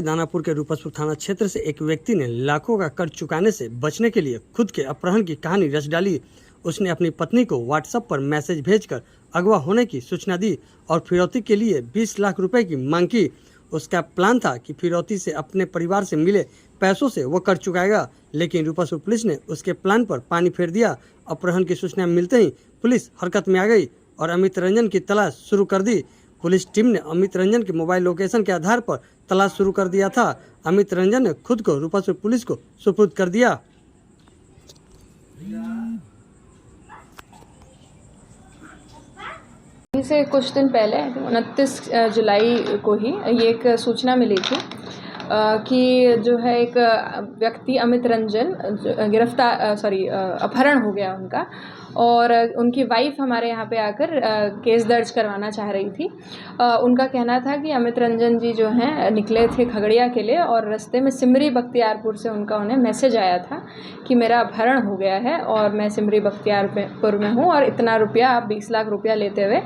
दानापुर के रूपसपुर थाना क्षेत्र से एक व्यक्ति ने लाखों का कर्ज चुकाने से बचने के लिए खुद के अपहरण की कहानी रच डाली। उसने अपनी पत्नी को व्हाट्सएप पर मैसेज भेजकर अगवा होने की सूचना दी और फिरौती के लिए 20 लाख रुपए की मांग की। उसका प्लान था कि फिरौती से अपने परिवार से मिले पैसों से वो कर्ज चुकाएगा, लेकिन रूपसपुर पुलिस ने उसके प्लान पर पानी फेर दिया। अपहरण की सूचना मिलते ही पुलिस हरकत में आ गई और अमित रंजन की तलाश शुरू कर दी। पुलिस टीम ने अमित रंजन के मोबाइल लोकेशन के आधार पर तलाश शुरू कर दिया था। अमित रंजन ने खुद को रूपसपुर पुलिस को सुपुर्द कर दिया। से कुछ दिन पहले 29 जुलाई को ही ये एक सूचना मिली थी कि जो है एक व्यक्ति अमित रंजन अपहरण हो गया उनका, और उनकी वाइफ हमारे यहाँ पे आकर केस दर्ज करवाना चाह रही थी। उनका कहना था कि अमित रंजन जी जो हैं निकले थे खगड़िया के लिए और रास्ते में सिमरी बख्तियारपुर से उन्हें मैसेज आया था कि मेरा अपहरण हो गया है और मैं सिमरी बख्तियारपुर में हूँ और इतना रुपया, आप 20 लाख रुपया लेते हुए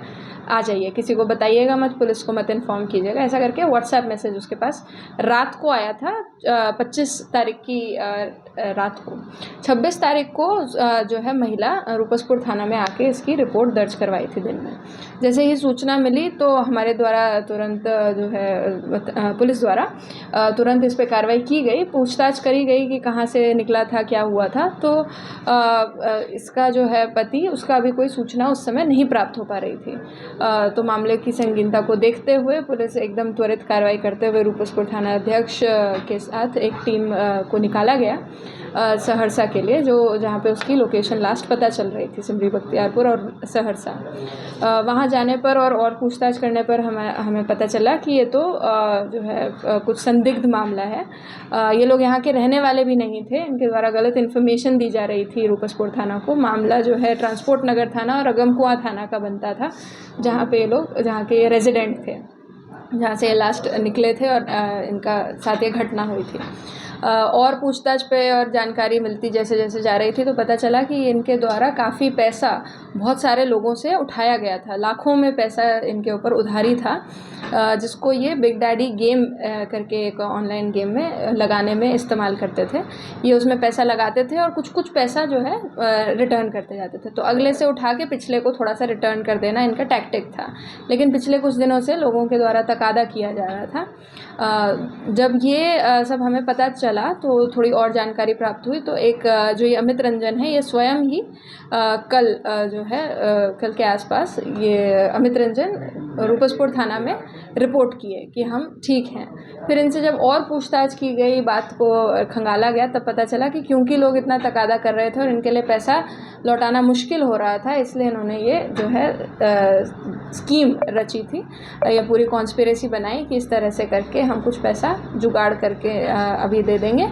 आ जाइए, किसी को बताइएगा मत, पुलिस को मत इन्फॉर्म कीजिएगा, ऐसा करके व्हाट्सएप मैसेज उसके पास रात को आया था। 25 तारीख की रात को 26 तारीख को जो है महिला रूपसपुर थाना में आके इसकी रिपोर्ट दर्ज करवाई थी दिन में। जैसे ही सूचना मिली तो हमारे द्वारा तुरंत जो है पुलिस द्वारा तुरंत इस पर कार्रवाई की गई, पूछताछ करी गई कि कहाँ से निकला था, क्या हुआ था। तो इसका जो है पति, उसका अभी कोई सूचना उस समय नहीं प्राप्त हो पा रही थी। तो मामले की संगीनता को देखते हुए पुलिस एकदम त्वरित कार्रवाई करते हुए रूपसपुर थाना अध्यक्ष के साथ एक टीम को निकाला गया सहरसा के लिए, जहाँ पे उसकी लोकेशन लास्ट पता चल रही थी, सिमरी बख्तियारपुर और सहरसा। वहाँ जाने पर और पूछताछ करने पर हमें पता चला कि ये तो जो है कुछ संदिग्ध मामला है। ये लोग यहाँ के रहने वाले भी नहीं थे, इनके द्वारा गलत इन्फॉर्मेशन दी जा रही थी रूपसपुर थाना को। मामला जो है ट्रांसपोर्ट नगर थाना और अगमकुआं थाना का बनता था, जहाँ पे ये लोग, जहाँ के ये रेजिडेंट थे, जहाँ से ये लास्ट निकले थे और इनका साथ ये घटना हुई थी। और पूछताछ पे और जानकारी मिलती जैसे जैसे जा रही थी तो पता चला कि इनके द्वारा काफ़ी पैसा बहुत सारे लोगों से उठाया गया था। लाखों में पैसा इनके ऊपर उधारी था, जिसको ये बिग डैडी गेम करके एक ऑनलाइन गेम में लगाने में इस्तेमाल करते थे। ये उसमें पैसा लगाते थे और कुछ कुछ पैसा जो है रिटर्न करते जाते थे। तो अगले से उठा के पिछले को थोड़ा सा रिटर्न कर देना इनका टैक्टिक था। लेकिन पिछले कुछ दिनों से लोगों के द्वारा तकादा किया जा रहा था। जब ये सब हमें पता चला तो थोड़ी और जानकारी प्राप्त हुई। तो एक जो ये अमित रंजन है, ये स्वयं ही कल जो है कल के आसपास ये अमित रंजन रूपसपुर थाना में रिपोर्ट किए कि हम ठीक हैं। फिर इनसे जब और पूछताछ की गई, बात को खंगाला गया, तब पता चला कि क्योंकि लोग इतना तकादा कर रहे थे और इनके लिए पैसा लौटाना मुश्किल हो रहा था, इसलिए इन्होंने ये जो है स्कीम रची थी, ये पूरी कॉन्स्पिरेसी बनाई कि इस तरह से करके हम कुछ पैसा जुगाड़ करके अभी दे देंगे,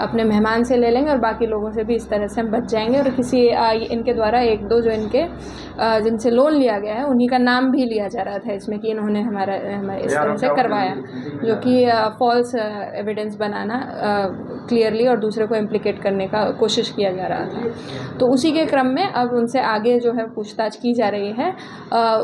अपने मेहमान से ले लेंगे और बाकी लोगों से भी इस तरह से हम बच जाएंगे। और किसी इनके द्वारा एक दो जो इनके जिनसे लोन लिया गया है उन्हीं का नाम भी लिया जा रहा था इसमें कि इन्होंने हमारा इस तरह से करवाया, जो कि फॉल्स एविडेंस बनाना क्लियरली और दूसरे को इम्प्लिकेट करने का कोशिश किया जा रहा था। तो उसी के क्रम में अब उनसे आगे जो है पूछताछ की जा रही है,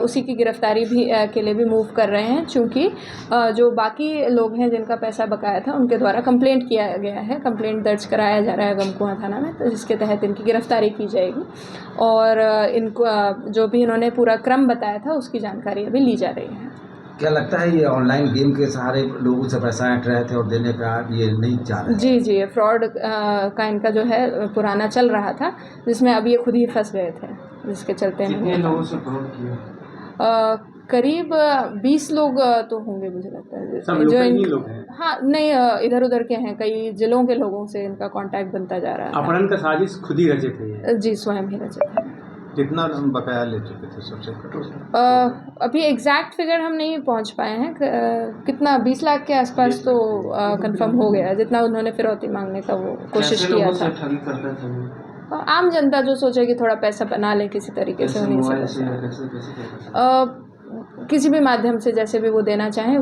उसी की गिरफ्तारी भी के लिए भी मूव कर रहे हैं, चूँकि जो बाकी लोग हैं जिनका पैसा बकाया था उनके द्वारा कंप्लेंट किया गया है, कंप्लेंट दर्ज कराया जा रहा है गमकुआं थाना में, तो जिसके तहत इनकी गिरफ्तारी की जाएगी और इनको जो भी इन्होंने पूरा क्रम बताया था उसकी जानकारी अभी ली जा रही है। क्या लगता है ये ऑनलाइन गेम के सहारे लोगों से पैसा ऐंठ रहे थे और देने का ये नहीं चाह रहे? जी, फ्रॉड का इनका जो है पुराना चल रहा था, जिसमें अब ये खुद ही फंस गए थे, जिसके चलते कितने लोगों से फ्रॉड किया? करीब 20 लोग तो होंगे मुझे लगता है, सब जो ही लोग हैं। हाँ, नहीं, इधर उधर के हैं, कई जिलों के लोगों से इनका कांटेक्ट बनता जा रहा है। अपहरण का साजिश खुद ही रचे थे? जी, स्वयं ही रचे थे। कितना बकाया ले चुके थे सबसे? अभी एग्जैक्ट फिगर हम नहीं पहुंच पाए हैं, कितना 20 लाख के आसपास तो कंफर्म हो गया, जितना उन्होंने फिरौती मांगने का वो कोशिश किया था। ठगी करते थे? आम जनता जो सोचे कि थोड़ा पैसा बना ले किसी तरीके से, उन्हीं से किसी भी माध्यम से जैसे भी वो देना चाहें,